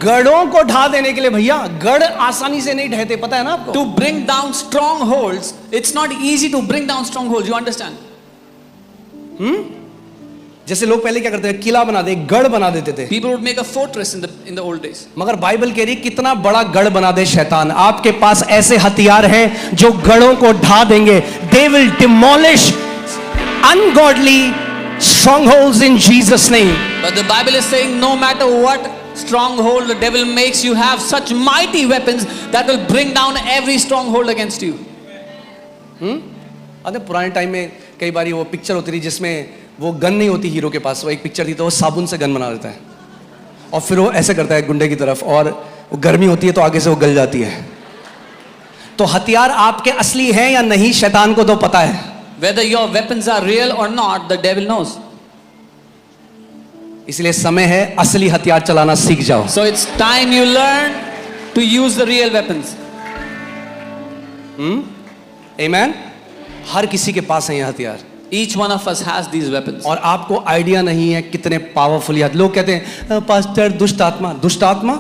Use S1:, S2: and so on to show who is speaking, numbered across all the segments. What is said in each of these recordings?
S1: गढ़ों को ढा देने के लिए भैया, गढ़ आसानी से नहीं ढहते, पता है ना आपको?
S2: To bring down strongholds, it's not easy to bring down strongholds. You understand?
S1: जैसे लोग पहले क्या करते थे, किला बना दे, गढ़ बना देते थे।
S2: People would make a fortress in the old days.
S1: मगर बाइबल कह रही है कितना बड़ा गढ़ बना दे शैतान। आपके पास ऐसे हथियार हैं जो गढ़ों को ढा देंगे। They will demolish ungodly strongholds in Jesus' name.
S2: But the Bible is saying no matter what stronghold the devil makes, you have such mighty weapons that will bring down every stronghold against you.
S1: अरे पुराने time में कई बार वो picture होती थी जिसमें वो gun नहीं होती हीरो के पास, वो एक पिक्चर थी तो वो साबुन से गन बना देता है और फिर वो ऐसे करता है गुंडे की तरफ, और वो गर्मी होती है तो आगे से वो गल जाती है। तो हथियार आपके असली हैं या नहीं, शैतान को तो पता है।
S2: Whether your weapons are real or not, the devil knows.
S1: इसलिए समय है असली हथियार चलाना सीख जाओ।
S2: So it's time you learn to use the real weapons.
S1: आमेन। हर किसी के पास है ये हथियार।
S2: Each one of us has these weapons.
S1: और आपको आइडिया नहीं है कितने पावरफुल है। लोग कहते हैं पास्टर दुष्ट आत्मा, दुष्ट आत्मा,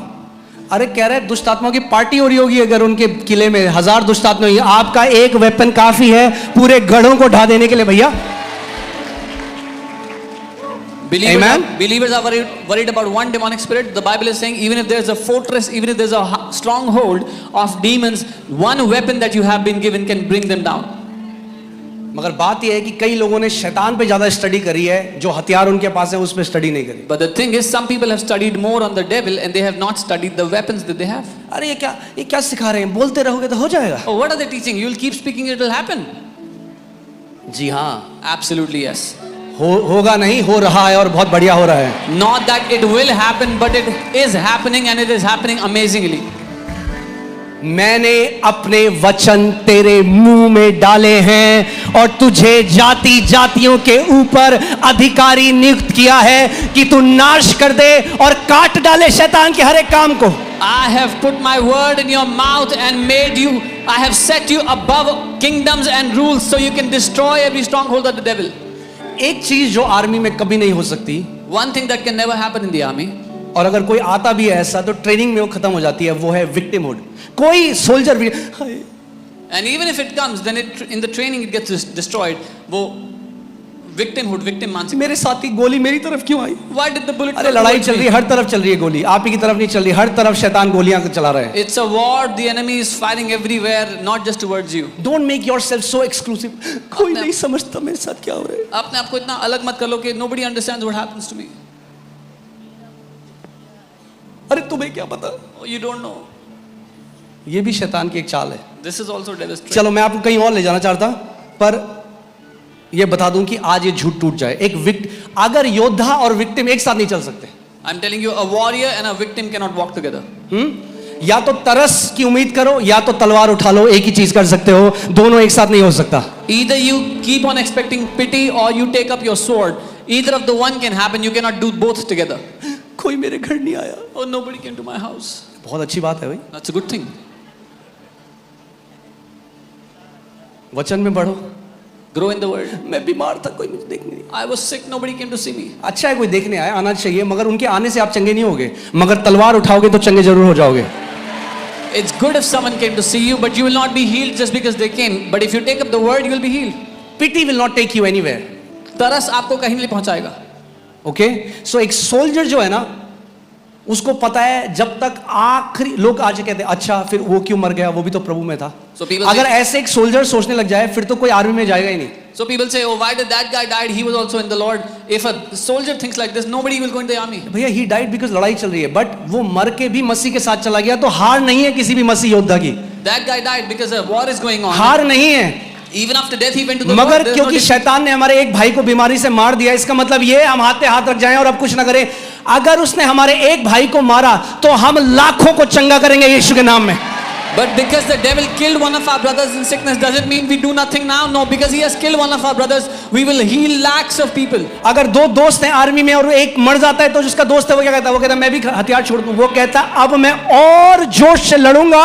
S1: अरे कह रहे दुष्ट आत्माओं की पार्टी हो रही होगी अगर उनके किले में 1000 दुष्ट आत्मा होगी। आपका एक वेपन काफी है पूरे गढ़ों को ढा देने के लिए भैया।
S2: Believers are worried about one demonic spirit. The Bible is saying even if there's a fortress, even if there's a stronghold of demons, one weapon that you have been given can bring them down.
S1: मगर बात यह है कि कई लोगों ने शैतान पे ज्यादा स्टडी करी है, जो हथियार उनके पास है उस पे स्टडी नहीं करी।
S2: But the thing is, some people have studied more on the devil and they have not studied the weapons that they have.
S1: अरे ये क्या सिखा रहे हैं, बोलते रहोगे तो हो जाएगा।
S2: Oh, what are they teaching? You'll keep speaking, it will happen.
S1: जी हाँ,
S2: Absolutely yes.
S1: होगा नहीं, हो रहा है और बहुत बढ़िया हो रहा है।
S2: Not that it will happen, but it is happening and it is happening amazingly.
S1: मैंने अपने वचन तेरे मुंह में डाले हैं और तुझे जाति जातियों के ऊपर अधिकारी नियुक्त किया है कि तू नाश कर दे और काट डाले शैतान के हर एक काम को।
S2: I have put my word in your mouth and made you, I have set you above kingdoms and rules so you can destroy every stronghold of the devil.
S1: एक चीज जो आर्मी में कभी नहीं हो सकती,
S2: One thing that can never happen in the army,
S1: और अगर कोई आता भी है ऐसा तो ट्रेनिंग में वो खत्म हो जाती है, वो है विक्टिमहुड। कोई सोल्जर भी
S2: and even if it comes, then in the training it gets destroyed. वो victimhood, victim मानसिक।
S1: मेरे साथी गोली मेरी तरफ क्यों आई?
S2: Why did the bullet?
S1: अरे लड़ाई चल रही है, हर तरफ चल रही है गोली, आप ही की तरफ नहीं चल रही, हर तरफ शैतान गोलियां चला रहे हैं।
S2: It's a war, the enemy is fighting everywhere, not just towards you.
S1: Don't make yourself so exclusive. कोई नहीं समझता मेरे साथ क्या हो रहा है।
S2: अपने आप को इतना अलग मत कर लो कि nobody understands what happens to me.
S1: अरे तुम्हें क्या पता?
S2: Oh, you don't know.
S1: ये भी शैतान की एक चाल है।
S2: This is also devil's trick.
S1: चलो मैं आपको कहीं और ले जाना चाहता, पर ये बता दूं कि आज ये झूठ टूट जाए। अगर योद्धा और विक्टिम एक साथ नहीं चल सकते।
S2: I'm telling you, a warrior and a victim cannot walk together.
S1: या तो तरस की उम्मीद करो या तो तलवार उठा लो, एक ही चीज कर सकते हो, दोनों एक साथ नहीं हो सकता।
S2: Either you keep on expecting pity or you take up your sword. Either of the one can happen. You cannot do both together.
S1: कोई मेरे घर नहीं आया।
S2: Oh, nobody came to my house.
S1: बहुत अच्छी बात है भाई,
S2: That's a good thing.
S1: वचन में बढ़ो।
S2: Grow in the word.
S1: मैं बीमार था, कोई मुझे देखने नहीं।
S2: I was sick, nobody came to see me.
S1: अच्छा है कोई देखने आया, आना चाहिए, मगर उनके आने से आप चंगे नहीं होगे। मगर तलवार उठाओगे तो चंगे जरूर हो जाओगे।
S2: It's good if someone came to see you, but you will not be healed just because they came. But if you take up the word, you will be healed.
S1: Pity will not take you anywhere.
S2: तरस आपको कहीं नहीं पहुंचाएगा।
S1: Okay, सो एक soldier जो है ना, उसको पता है जब तक आखिरी, लोग आज कहते हैं अच्छा फिर वो क्यों मर गया, वो भी तो प्रभु में था। अगर ऐसे एक सोल्जर सोचने लग जाए फिर तो कोई आर्मी में जाएगा ही नहीं।
S2: So people say, oh, why did that guy died? He was also in the Lord. If a soldier thinks like this, nobody will go in the army.
S1: भैया he died because लड़ाई चल रही है, but वो मर के भी मसीह के साथ चला गया, तो हार नहीं है किसी भी मसीह योद्धा की।
S2: That guy died because a war is going on.
S1: हार नहीं है।
S2: Even after death he went to the
S1: मगर
S2: Lord.
S1: क्योंकि शैतान ने हमारे एक भाई को बीमारी से मार दिया, इसका मतलब ये हम हाथ पे हाथ रख जाएं और अब कुछ ना करें। अगर उसने हमारे एक भाई को मारा तो हम लाखों को चंगा करेंगे यीशु के नाम में।
S2: But because the devil killed one of our brothers in sickness, doesn't mean we do nothing now. No, because he has killed one of our brothers, we will heal lakhs of people.
S1: अगर दो दोस्त हैं army में और एक मर जाता है तो जिसका दोस्त है वो क्या कहता है? वो कहता है मैं भी हथियार छोड़ दूं। वो कहता है अब मैं और जोश से लड़ूंगा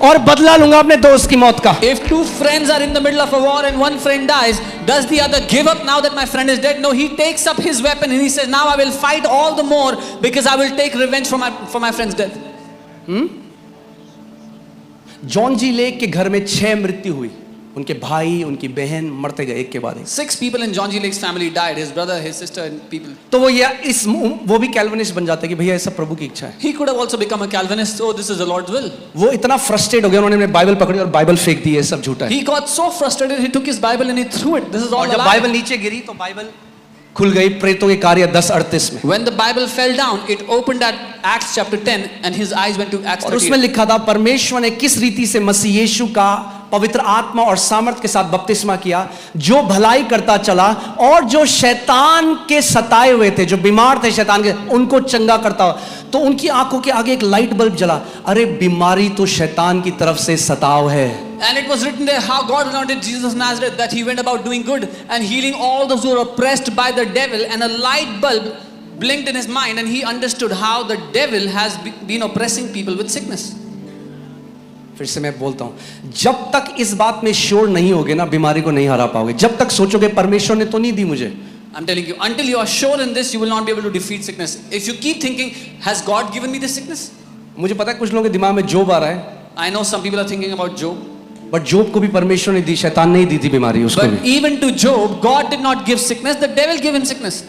S1: और बदला लूंगा अपने दोस्त की मौत का।
S2: If two friends are in the middle of a war and one friend dies, does the other give up now that my friend is dead? No, he takes up his weapon and he says, now I will fight all the more because I will take revenge for my friend's death.
S1: John G Lake के घर में 6 मृत्यु हुई, उनके भाई उनकी बहन मरते गए एक के बाद एक।
S2: 6 people in John G. Lake's family died, his brother, his sister and people.
S1: तो वो भी कैल्विनिस्ट बन जाते कि भैया ऐसा प्रभु की इच्छा है।
S2: He could have also become a Calvinist. Oh, this is the Lord's will.
S1: वो इतना फ्रस्ट्रेट हो गया, उन्होंने बाइबल पकड़ी और बाइबल फेंक दी, ये सब झूठा है।
S2: He got so frustrated, he took his Bible and he threw it. This is all
S1: और
S2: a
S1: जब
S2: lie.
S1: बाइबल नीचे गिरी तो बाइबल खुल गई प्रेतों के कार्य 10:38 में।
S2: When the Bible fell down, it opened at Acts chapter 10 and his eyes went to Acts
S1: और
S2: 38.
S1: उसमें लिखा था परमेश्वर ने किस रीति से मसीह यीशु का पवित्र आत्मा और सामर्थ के साथ बपतिस्मा किया, जो भलाई करता चला और जो शैतान के सताए हुए थे, जो बीमार थे शैतान के, उनको चंगा करता। तो उनकी आंखों के आगे एक लाइट बल्ब जला, अरे बीमारी तो शैतान की तरफ से सताव है।
S2: And it was written there how God anointed Jesus of Nazareth, that he went about doing good and healing all those who were oppressed by the devil, and a light bulb blinked in his mind and he understood how the devil has been oppressing people with sickness.
S1: फिर से मैं बोलता हूं, जब तक इस बात में श्योर नहीं होगे ना, बीमारी को नहीं हरा पाओगे। जब तक सोचोगे परमेश्वर ने तो नहीं दी मुझे,
S2: I'm telling you, until you are sure in this, you will not be able to defeat sickness. If you keep thinking, has God given me this sickness?
S1: मुझे पता है कुछ लोगों के दिमाग में जोब आ रहा है,
S2: I know some people are thinking about Job.
S1: But Job को भी परमेश्वर ने दी, शैतान नहीं दी थी बीमारी उसको
S2: But
S1: भी।
S2: even to Job, God did not give sickness, the devil gave him sickness.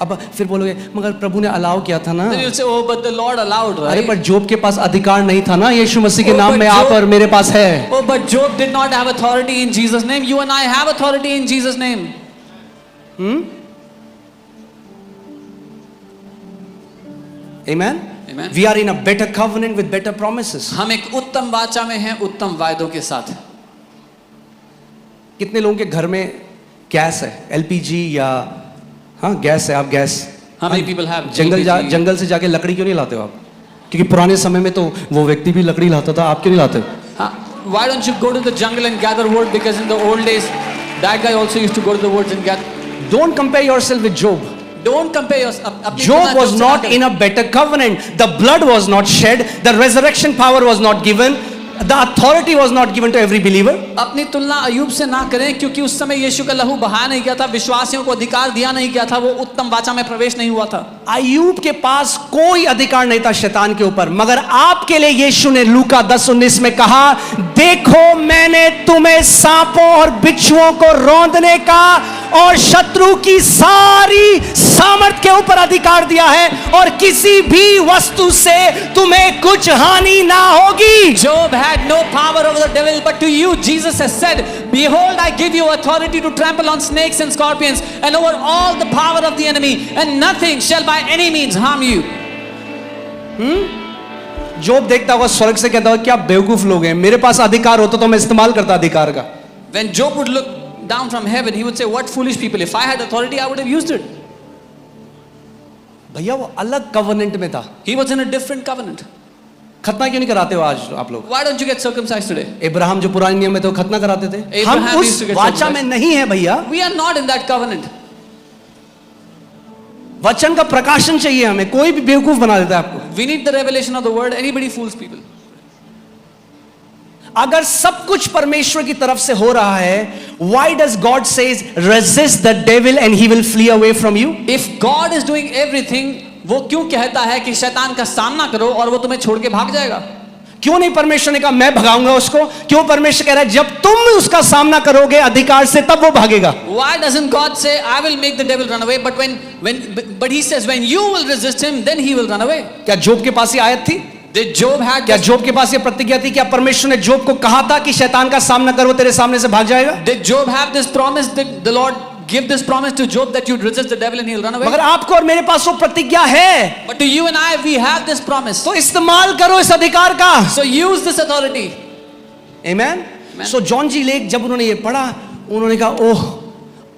S1: अब फिर बोलोगे मगर प्रभु ने अलाउ किया था ना।
S2: Then you'll say, oh, but the Lord allowed,
S1: अरे
S2: right?
S1: पर जोब के पास अधिकार नहीं था ना, यीशु मसीह के
S2: Oh,
S1: नाम
S2: but
S1: में आप
S2: Job-
S1: और मेरे पास है।
S2: Oh, but Job did not have authority in Jesus' name. You and I have authority in Jesus' name.
S1: Amen?
S2: Amen.
S1: We are in a better covenant with better promises.
S2: हम एक उत्तम वाचा में हैं, उत्तम वायदों के साथ।
S1: कितने लोगों के घर में गैस है, एलपीजी या हाँ गैस है, आप gas
S2: How many people have LPG?
S1: जंगल से जाके लकड़ी क्यों नहीं लाते हो आप? क्योंकि पुराने समय में तो वो व्यक्ति भी लकड़ी लाता था, आप क्यों नहीं लाते?
S2: Why don't you go to the jungle and gather wood? Because in the old days, that guy also used to go to the woods and gather.
S1: Don't compare yourself with Job.
S2: Don't compare yourself.
S1: Job was not in a better covenant. The blood was not shed. The resurrection power was not given. The authority was not given to every believer.
S2: अपनी तुलना अयूब से ना करें, क्योंकि उस समय यीशु का लहू बहाया नहीं गया था, विश्वासियों को अधिकार दिया नहीं गया था, वो उत्तम वाचा में प्रवेश नहीं हुआ था।
S1: अयूब के पास कोई अधिकार नहीं था शैतान के ऊपर, मगर आपके लिए यीशु ने लूका 10:19 में कहा, देखो मैंने तुम्हें सांपों और बिच्छुओं को रौंदने का और शत्रु की सारी सामर्थ के ऊपर अधिकार दिया है, और किसी भी वस्तु से तुम्हें कुछ हानि ना होगी।
S2: Job had no power over the devil, but to you Jesus has said, behold, I give you authority to trample on snakes and scorpions and over all the power of the enemy, and nothing shall by any means harm you.
S1: जोब देखता हुआ स्वर्ग से कहता हुआ, क्या बेवकूफ लोग हैं, मेरे पास अधिकार होता तो मैं इस्तेमाल करता अधिकार का।
S2: When Job would look down from heaven, he would say, what foolish people, if I had authority I would have used it.
S1: भैया वो अलग कवनेंट में था।
S2: He was in a different covenant.
S1: खतना क्यों नहीं कराते हो आज आप लोग?
S2: Why don't you get circumcised today?
S1: Ibrahim जो पुराने नियम में थे वो खतना कराते थे, हम
S2: Abraham
S1: उस
S2: used to get
S1: वाचा
S2: circumcised.
S1: में नहीं है भैया।
S2: We are not in that covenant.
S1: वचन का प्रकाशन चाहिए हमें, कोई भी बेवकूफ बना देता है आपको।
S2: We need the revelation of the word. Anybody fools people.
S1: अगर सब कुछ परमेश्वर की तरफ से हो रहा है, why does God says resist the devil and he will flee away from you?
S2: If God is doing everything, वो क्यों कहता है कि शैतान का सामना करो और वो तुम्हें छोड़ के भाग जाएगा?
S1: क्यों नहीं परमेश्वर ने कहा मैं भगाऊंगा उसको? क्यों परमेश्वर कह रहा है जब तुम उसका सामना करोगे अधिकार से तब वो भागेगा?
S2: Why doesn't God say I will make the devil run away, but he says when you will resist him then he will run away?
S1: क्या जोब के पास ये आयत थी?
S2: Did Job had
S1: क्या जोब के पास ये प्रतिज्ञा थी? क्या परमेश्वर ने जोब को कहा था कि शैतान का सामना कर वो तेरे सामने से भाग जाएगा?
S2: Did Job have this promise? Did the Lord give this promise to Job that you'd resist the devil and he'll run away?
S1: मगर आपको और मेरे पास वो प्रतिज्ञा है,
S2: But to you and I, we have this promise.
S1: तो इस्तेमाल करो इस अधिकार का।
S2: So use this authority.
S1: Amen?
S2: Amen.
S1: So John G Lake जब उन्होंने ये पढ़ा, उन्होंने कहा ओह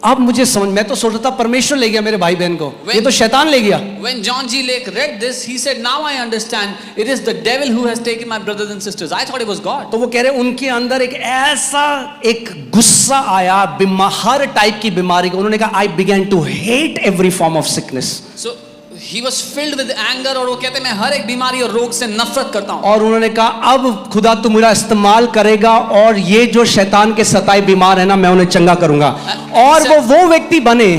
S1: अब मुझे समझ, मैं तो सोचता था परमेश्वर ले गया मेरे भाई बहन को, ये तो शैतान ले गया।
S2: When John G. Lake read this, he said, now I understand, it is the devil who has taken my brothers and sisters. I thought it was God.
S1: तो वो कह रहे उनके अंदर एक ऐसा एक गुस्सा आया हर टाइप की बीमारी को, उन्होंने कहा I began to hate every form of sickness.
S2: So He was filled with anger और वो कहते मैं हर एक बीमारी और रोग से नफरत करता हूँ.
S1: और उन्होंने कहा अब खुदा तू मेरा इस्तेमाल करेगा और ये जो शैतान के सताए बीमार है ना मैं उन्हें चंगा करूंगा. और वो व्यक्ति बने.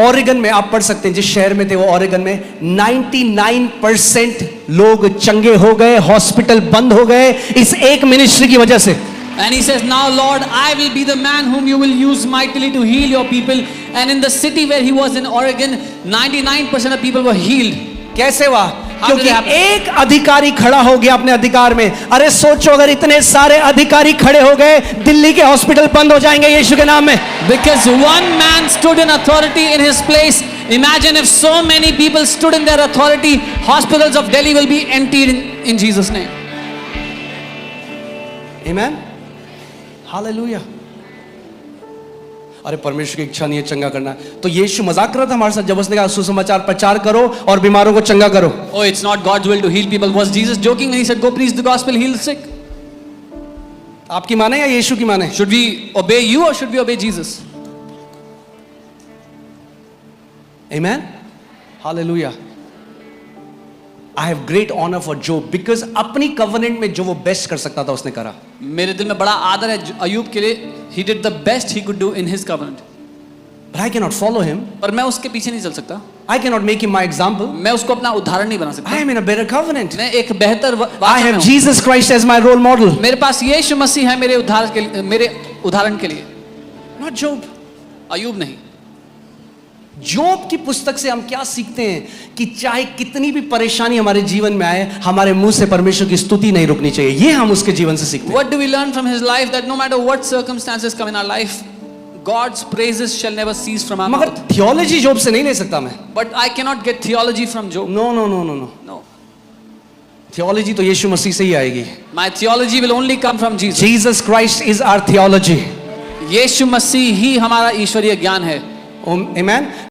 S1: ओरेगन में आप पढ़ सकते हैं जिस शहर में थे वो ओरेगन में 99% लोग चंगे हो गए, हॉस्पिटल बंद हो गए इस एक मिनिस्ट्री की वजह से.
S2: And he says, now Lord, I will be the man whom you will use mightily to heal your people. And in the city where he was in Oregon, 99% of people were healed.
S1: कैसे हुआ?
S2: How did
S1: क्योंकि
S2: it happen?
S1: एक अधिकारी खड़ा हो गया अपने अधिकार में. अरे सोचो अगर इतने सारे अधिकारी खड़े हो गए दिल्ली के हॉस्पिटल बंद हो जाएंगे यीशु के नाम में.
S2: Because one man stood in authority in his place. Imagine if so many people stood in their authority, hospitals of Delhi will be emptied in Jesus' name.
S1: Amen. Hallelujah. अरे परमेश्वर की इच्छा नहीं है चंगा करना. तो यीशु मजाक कर रहा था हमारे साथ जब उसने कहा सुसमाचार प्रचार करो और बीमारों को चंगा करो.
S2: Oh, it's not God's will to heal people. Was Jesus joking when he said, go preach the gospel, heal the sick?
S1: आपकी माने या यीशु की माने?
S2: Should we obey you or should we obey Jesus?
S1: Amen. Hallelujah. I have great honor for Job because अपनी covenant में जो वो best कर सकता था उसने करा.
S2: मेरे दिल में बड़ा आदर है अयूब के लिए. He did the best he could do in his covenant.
S1: But I cannot follow him.
S2: पर मैं उसके पीछे नहीं चल सकता.
S1: I cannot make him my example.
S2: मैं उसको अपना उदाहरण नहीं बना सकता.
S1: I am in a better covenant.
S2: मैं एक बेहतर
S1: I
S2: वाचा में
S1: have
S2: हूँ.
S1: Jesus Christ as my role model.
S2: मेरे पास यीशु मसीह है मेरे उदाहरण के लिए.
S1: Not Job.
S2: अयूब नहीं.
S1: जोब की पुस्तक से हम क्या सीखते हैं कि चाहे कितनी भी परेशानी हमारे जीवन में आए हमारे मुंह से परमेश्वर की स्तुति नहीं रुकनी चाहिए. ये हम उसके जीवन से सीखते हैं.
S2: What do we learn from his life? That no matter what circumstances come in our life, God's praises shall never cease from our
S1: मगर
S2: mouth.
S1: थियोलॉजी जोब से नहीं ले सकता मैं.
S2: But I cannot get theology from Job.
S1: No no no no no.
S2: No.
S1: Theology तो यीशु मसीह से ही आएगी.
S2: My theology will only come from Jesus.
S1: Jesus Christ is our theology.
S2: यीशु मसीह ही हमारा ईश्वरीय ज्ञान है.
S1: आमेन.